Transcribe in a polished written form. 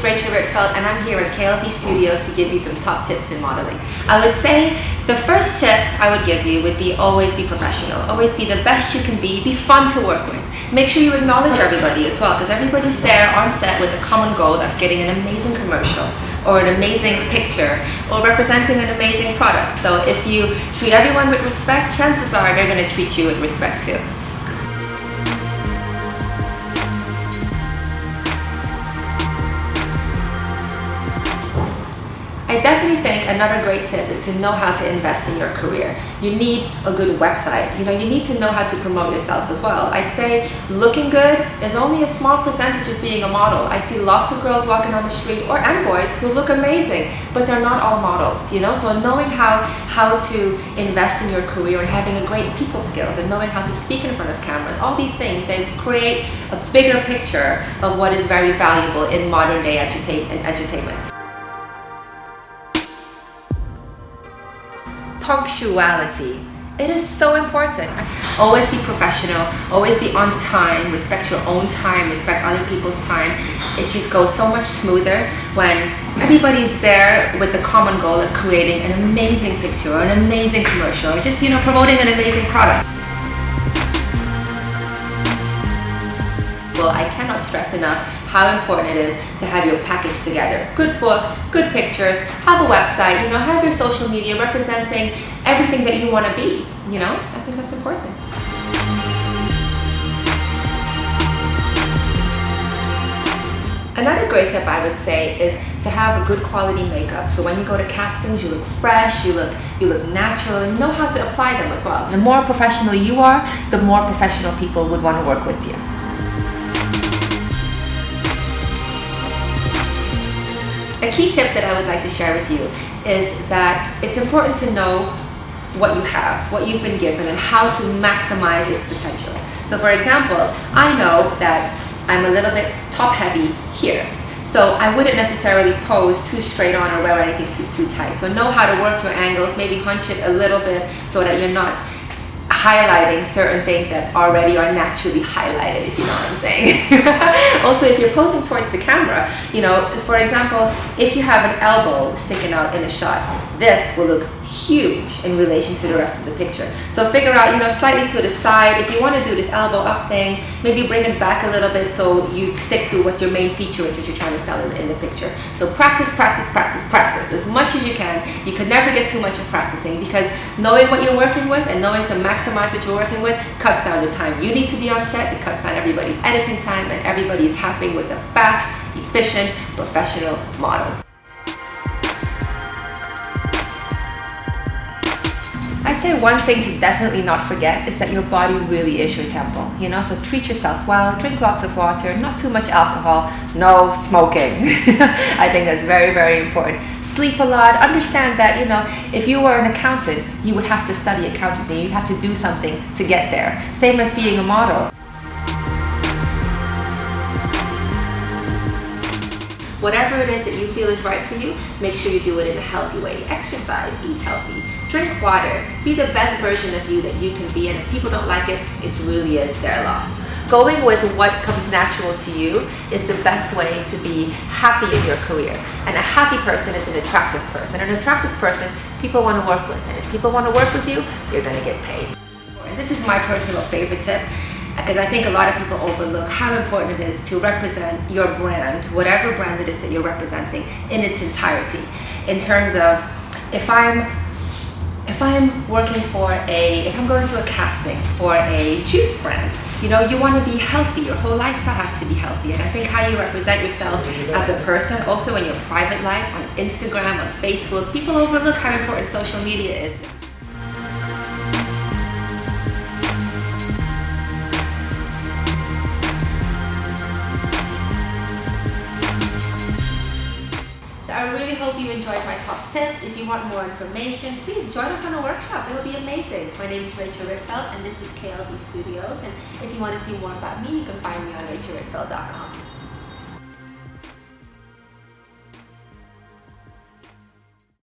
Rachel Ritfield, and I'm here at KLV Studios to give you some top tips in modeling. I would say the first tip I would give you would be always be professional. Always be the best you can be fun to work with. Make sure you acknowledge everybody as well, because everybody's there on set with the common goal of getting an amazing commercial or an amazing picture or representing an amazing product. So if you treat everyone with respect, chances are they're going to treat you with respect too. I definitely think another great tip is to know how to invest in your career. You need a good website. You need to know how to promote yourself as well. I'd say looking good is only a small percentage of being a model. I see lots of girls walking on the street, and boys, who look amazing, but they're not all models, So knowing how to invest in your career and having a great people skills and knowing how to speak in front of cameras, all these things, they create a bigger picture of what is very valuable in modern day entertainment. Punctuality. It is so important. Always be professional, always be on time, respect your own time, respect other people's time. It just goes so much smoother when everybody's there with the common goal of creating an amazing picture or an amazing commercial or just, promoting an amazing product. Well, I cannot stress enough how important it is to have your package together. Good book, good pictures, have a website, have your social media representing everything that you want to be, I think that's important. Another great tip I would say is to have a good quality makeup. So when you go to castings, you look fresh, you look natural, and you know how to apply them as well. The more professional you are, the more professional people would want to work with you. A key tip that I would like to share with you is that it's important to know what you have, what you've been given, and how to maximize its potential. So for example, I know that I'm a little bit top heavy here. So I wouldn't necessarily pose too straight on or wear anything too tight. So know how to work your angles, maybe hunch it a little bit so that you're not highlighting certain things that already are naturally highlighted, if you know what I'm saying. Also, if you're posing towards the camera, for example, if you have an elbow sticking out in a shot, this will look huge in relation to the rest of the picture. So figure out, slightly to the side, if you want to do this elbow up thing, maybe bring it back a little bit so you stick to what your main feature is, what you're trying to sell in the picture. So practice as much as you can. You can never get too much of practicing, because knowing what you're working with and knowing to maximize what you're working with cuts down the time you need to be on set. It cuts down everybody's editing time, and everybody's happy with a fast, efficient, professional model. I'd say one thing to definitely not forget is that your body really is your temple, so treat yourself well, drink lots of water, not too much alcohol, no smoking. I think that's very, very important. Sleep a lot. Understand that, if you were an accountant, you would have to study accounting. You'd have to do something to get there. Same as being a model. Whatever it is that you feel is right for you, make sure you do it in a healthy way. Exercise, eat healthy, drink water, be the best version of you that you can be, and if people don't like it, it really is their loss. Going with what comes natural to you is the best way to be happy in your career. And a happy person is an attractive person. An attractive person, people want to work with. And if people want to work with you, you're going to get paid. And this is my personal favorite tip, because I think a lot of people overlook how important it is to represent your brand, whatever brand it is that you're representing, in its entirety. In terms of, if I'm going to a casting for a juice brand, you want to be healthy. Your whole lifestyle has to be healthy. And I think how you represent yourself as a person, also in your private life, on Instagram, on Facebook, people overlook how important social media is. I really hope you enjoyed my top tips. If you want more information, please join us on a workshop. It will be amazing. My name is Rachel Ritfield, and this is KLV Studios. And if you want to see more about me, you can find me on rachelritfield.com.